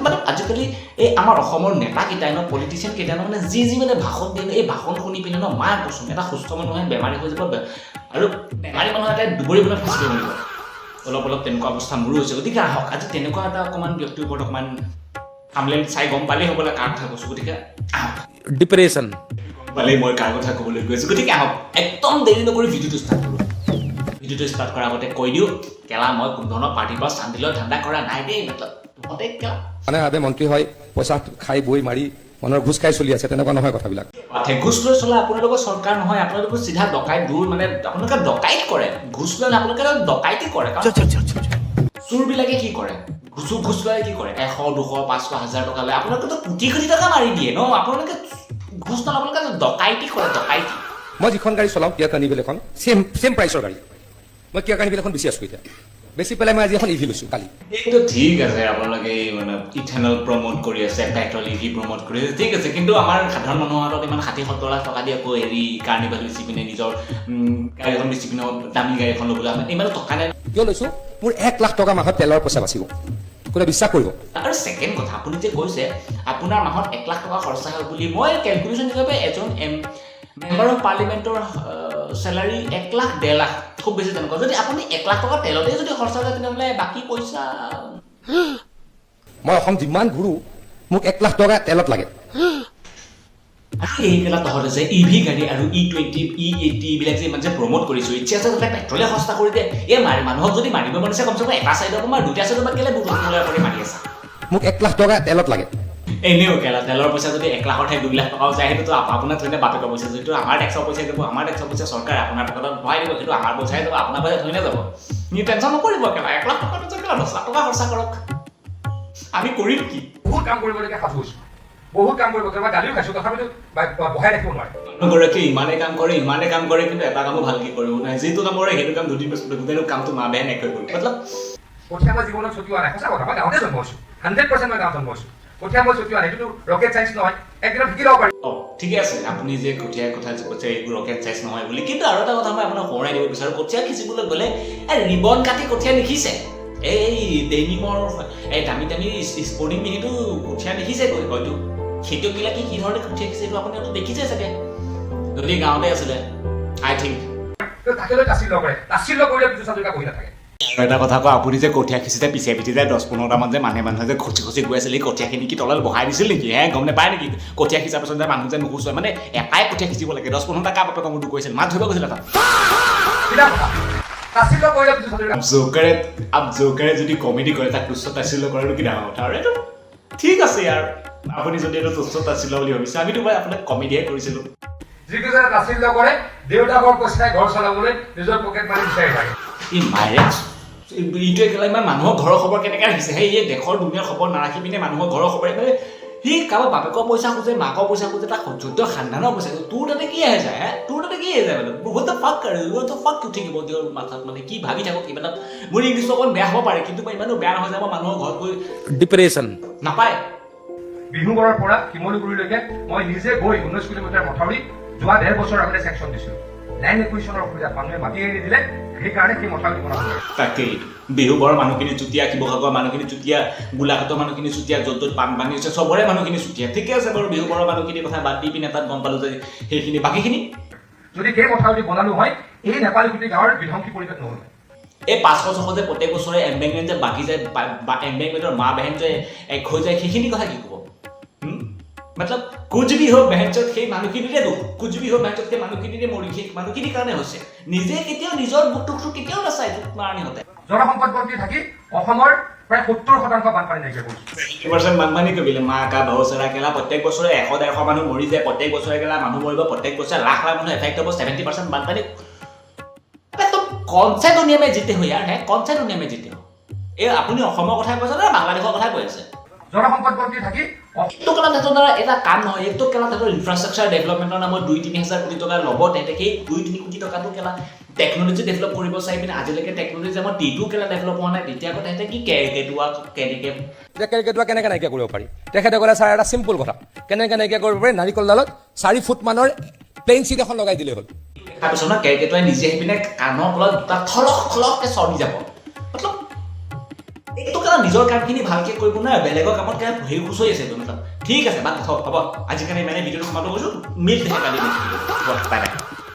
মানে আজিকালি এই আমাৰ অসমৰ নেতাকেইটাই ন পলিটিচিয়ান কেইটাই মানে যি মানে ভাষণ দিয়ে এই ভাষণ শুনি পিনে ন মায়ে কৈছোঁ এটা সুস্থ মানুহে বেমাৰী হৈ যাব আৰু বেমাৰী মানুহ এটাই দুবৰি বনাই ফাঁচি দিব লাগিব অলপ তেনেকুৱা অৱস্থা মোৰো হৈছে গতিকে আহক আজি তেনেকুৱা এটা অকণমান ব্যক্তিৰ ওপৰত অকণমান থাম্বনেইল চাই গম পালেই হ'বলা কাৰ কথা কৈছোঁ গতিকে আহক ডিপ্ৰেশ্যন পালেই মই কাৰ কথা ক'বলৈ গৈছোঁ গতিকে আহক একদম দেৰি নকৰি ভিডিঅ'টো ষ্টাৰ্ট কৰোঁ ভিডিঅ'টো ষ্টাৰ্ট কৰাৰ আগতে কৈ দিওঁ কেলা মই কোনো ধৰণৰ পাৰ্টিৰ পৰা চান্দিলৰ ধান্দা কৰা নাই দেই মতলব তহঁতে কেলা মানে ভাবে মন্ত্ৰী হয় পইচা খাই বৈ মাৰি মানুহৰ ঘোচ খাই চলি আছে তেনেকুৱা নহয় কথাবিলাক ঘোচ লৈ চলা আপোনালোকৰ চৰকাৰ নহয় আপোনালোকৰ চিধা ডকাইত দূৰ মানে আপোনালোকে ডকাইত কৰে ঘোচ লৈ আপোনালোকে ডকাইতি কৰে চোৰবিলাকে কি কৰে ঘোচ লৈ কি কৰে 100 200 500 1000 টকা লয় আপোনালোকেতো কোটি কোটি টকা মাৰি দিয়ে ন আপোনালোকে ঘোচ নলয় আপোনালোকে ডকাইতি কৰে ডকাইতি মই যিখন গাড়ী চলাওঁ কিয়া কাৰ্নিভেল এখন চেম প্ৰাইচৰ গাড়ী মই কিয়া কাৰ্নিভেল এখন বেছি আছোঁ এতিয়া বেছি পেলাই মই আজি এখন ইভি লৈছোঁ কালি এইটো ঠিক আছে আপোনালোকে মানে ইথানল প্ৰমোট কৰি আছে পেট্ৰল ইভি প্ৰমোট কৰি আছে ঠিক আছে কিন্তু আমাৰ সাধাৰণ মানুহৰ হাতত ইমান 60-70 লাখ টকা দি আকৌ হেৰি কাৰ্নিভেল বেচি পিনে নিজৰ গাড়ীখন বেচি পিনে দামী গাড়ী এখন ল'বলৈ ইমান টকা নাই কিয় লৈছোঁ মোৰ 1 লাখ টকা মাহত তেলৰ পইচা বাচিব কোনে বিশ্বাস কৰিব আৰু ছেকেণ্ড কথা আপুনি যে কৈছে আপোনাৰ মাহত 1 লাখ টকা খৰচা হয় বুলি মই কেলকুলেশ্যন হিচাপে এজন মেম্বাৰ অফ পাৰ্লিমেণ্টৰ চেলাৰী 1 লাখ 1.5 লাখ খুব বেছি তেনেকুৱা যদি আপুনি 1 লাখ টকা তেলতে যদি খৰচা হয় তেনেহ'লে বাকী পইচা মই অসম যিমান ঘূৰোঁ মোক 1 লাখ টকা তেলত লাগে এইবিলাক তহঁতে যে ইভি গাড়ী আৰু E20 E80 এইবিলাক যে ইমান যে প্ৰমোট কৰিছোঁ ইচ্ছা আছে তাতে পেট্ৰলে সস্তা কৰি দিয়ে এই মানুহক যদি মাৰিব মনিছে কমচে কম এটা চাইডৰ পৰা দুটা চাইডৰ পৰা কেলে বুটলা কৰি মাৰি আছে মোক 1 লাখ টকা তেলত লাগে এনেও কেলা তেলৰ পইচা যদি 1 লাখৰ ঠাই 2 লাখ টকাও যায় সেইটোতো আপোনাৰ থৈ বাপেকৰ পইচা যিটো আমাৰ টেক্সৰ পইচা দিব আমাৰ টেক্সৰ পইচা চৰকাৰে আপোনাৰ পকেটত ভৰাই দিব কিন্তু আমাৰ পইচাই যাব আপোনাৰ পইচা থৈ নাযাব নি টেনশ্যন নকৰিব কেলা 1 লাখ টকাটো যদি 10 লাখ টকা খৰচা কৰক আমি কৰিম কি বহুত কাম কৰিবলগীয়া সাজু হৈছোঁ বহুত কাম কৰিব কেতিয়াবা গালিও খাইছোঁ তথাপিতো বহাই ৰাখিব নোৱাৰে মানুহগৰাকী ইমানে কাম কৰে কিন্তু এটা কামো ভালকৈ কৰিব নাই যিটো কাম কৰে সেইটো কাম দুদিন পাছত গোটেই কামটো মা বেয়া নেকৈ কৰিব মতলব কঠীয়া মই জীৱনত ছটিওৱা নাই সঁচা কথা মই গাঁৱতে জন্ম হৈছোঁ 100% মই গাঁৱত জন্ম হৈছোঁ কঠীয়া মই ছটিওৱা নাই এইটোতো ৰকেট চাইন্স নহয় একদিনত শিকি ল'ব পাৰি ঠিকে আছে আপুনি যে কঠীয়াৰ কথা যে কৈছে এইবোৰ ৰকেট চাইন্স নহয় বুলি কিন্তু আৰু এটা কথা মই আপোনাক সোঁৱৰাই দিব বিচাৰোঁ কঠীয়া সিঁচিবলৈ গ'লে ৰিবন কাটি কঠীয়া নিখিছে এই ডেনিমৰ এই দামী স্পৰ্টিং পিন্ধিটো কঠীয়া নিখিছে হয়তো খেতিয়কবিলাকে কি ধৰণে কঠীয়া সিঁচে এইটো আপুনি দেখিছে চাগে যদি গাঁৱতে আছিলে আই থিংক তাকেলৈ তাচিল্য কৰে তাচিল্য কৰিলে পিছু চাজুকা বহি নাথাকে আৰু এটা কথা কওঁ আপুনি যে কঠীয়া সিঁচিতে পিছে যায় 10-15টামান যে মানুহে যে খচি গৈ আছিল এই কঠীয়াখিনি কি তলত বহাই দিছিল নেকি গম নাপায় নেকি কঠীয়া সিঁচাৰ পাছত যে মানুহ যে নুখুচুৱাই মানে এটাই কঠীয়া সিঁচিব লাগে 10-15টা কা বাপেকৰ মূৰটো কৈছিল মাছ ধৰিব গৈছিল এটা জোকাৰে যদি কমেডি কৰে তাক তুচ্ছ তাচ্ছিল্য কৰাটো কি ডাঙৰ কথা আৰু এইটো ঠিক আছে ইয়াৰ আপুনি যদি এইটো তুচ্ছ তাচ্ছিল্য বুলি ভাবিছে আমিতো মই আপোনাক কমেডিয়ে কৰিছিলোঁ যিকেইজনে তাচিল্য কৰে দেউতাকৰ পইচাই ঘৰ চলাবলৈ নিজৰ পকেট মানি বিচাৰি থাকে এই মাইৰে এইটোৱে কেলা ইমান মানুহৰ ঘৰৰ খবৰ কেনেকৈ ৰাখিছে সেই এই দেশৰ দুনীয়াৰ খবৰ নাৰাখি পিনে মানুহৰ ঘৰৰ খবৰ মানে সি কাৰোবাৰ বাপেকৰ পইচা খোজে মাকৰ পইচা খোজে তাক যুদ্ধ খানদানৰ পইচা তোৰ তাতে কি আহে যায় তোৰ তাতে কি আহে যায় মানে বহুত ফাক উঠিব তেওঁৰ মাথাত মানে কি ভাবি থাকক কিবা এটা মোৰ ইংলিছটো অকণ বেয়া হ'ব পাৰে কিন্তু মই ইমানো বেয়া নহয় যাব মানুহৰ ঘৰত গৈ ডিপ্ৰেশ্যন নাপায় বিহুগড়ৰ পৰা শিমলুগুৰিলৈকে মই নিজে গৈ 19 কিলোমিটাৰ মথাউৰি যোৱা 1.5 বছৰ আগতে ছেকশ্যন দিছিলোঁ লাইন একুইশ্যনৰ অসুবিধাত মানুহে মাটি এৰি দিলে সেইকাৰণে সেই মথাউৰি বনাব লাগে তাকেই বিহুবৰ মানুহখিনি চুতীয়া শিৱসাগৰৰ মানুহখিনি চুতীয়া গোলাঘাটৰ মানুহখিনি চুতীয়া য'ত বানপানী হৈছে চবৰে মানুহখিনি চুতীয়া ঠিকে আছে বাৰু বিহুবৰৰ মানুহখিনিৰ কথা বাদ দি পিনে তাত গম পালোঁ যে সেইখিনি বাকীখিনি যদি সেই মথাউৰি বনালো হয় এই নেপালীগুটি গাঁৱৰ বিধ্বংসী পৰিৱেশ নহ'ল এই 500-600 যে প্ৰত্যেক বছৰে এম্বেংমেণ্ট যে বাকী যায় এম্বেংমেণ্টৰ মা বেহেন যে এক হৈ যায় সেইখিনি কথা কি ক'ব মতলব কুছ ভি হওক বেহেঞ্চত সেই মানুহখিনিৰে দুখ কুছ ভি হওক বেহেঞ্চত সেই মানুহখিনিৰে মৰি সেই মানুহখিনিৰ কাৰণে হৈছে নিজে কেতিয়াও নিজৰ দুখটো কেতিয়াও নাচায় মাৰণিহঁতে জলসম্পদ মন্ত্ৰী থাকি অসমৰ প্ৰায় 70% বানপানী নাইকিয়া কৰিছে বানপানী কবিলে মা কা ভাওচৰা কেলা প্ৰত্যেক বছৰে 100-150 মানুহ মৰি যায় প্ৰত্যেক বছৰে কেলা মানুহ মৰিব প্ৰত্যেক বছৰে লাখ মানুহ এফেক্ট হ'ব 70% বানপানী তো কনচে দুনিয়া মে জিতে হৈ ইয়াৰ কনচে দুনিয়া মে জিতে এই আপুনি অসমৰ কথা কৈছে নে বাংলাদেশৰ কথা কৈ আছে জলসম্পদ মন্ত্ৰী থাকি এইটো কেলা তেহেঁতৰ দ্বাৰা এটা কাম নহয় এইটো কেলা তেহেঁতৰ ইনফ্ৰাষ্ট্ৰাকচাৰ ডেভেলপমেণ্টৰ নামত 2-3 হাজাৰ কোটি টকা ল'ব তেহেঁতে সেই 2-3 কোটি টকাটো কেলা টেকন'লজি ডেভেলপ কৰিব চাই পিনে আজিলৈকে টেকন'লজি আমাৰ টিটো কেলা ডেভেলপ হোৱা নাই তেতিয়া আকৌ তেহেঁতে কি কেনেকৈ কেনেকৈ নাইকিয়া কৰিব পাৰি তেখেতে ক'লে ছাৰ এটা চিম্পুল কথা কেনেকৈ নাইকিয়া কৰিব পাৰি নাৰিকলডালত 4 ফুট মানৰ প্লেইন চিট এখন লগাই দিলেই হ'ল তাৰপিছত ন কেৰকেটুৱাই নিজে আহি পিনে কাণৰ তলত দুটা খলককৈ চৰ্দি যাব মতলব এইটো কাৰণ নিজৰ কামখিনি ভালকে কৰিব নোৱাৰে বেলেগৰ কামত কেনে হেৰি খুচৰি আছে এইটো ঠিক আছে বাদ হ'ব আজিৰ কাৰণে মানে ভিডিঅ'টো সমাপ্ত কৰিছোঁ মিল থাকে কালি বাই বাই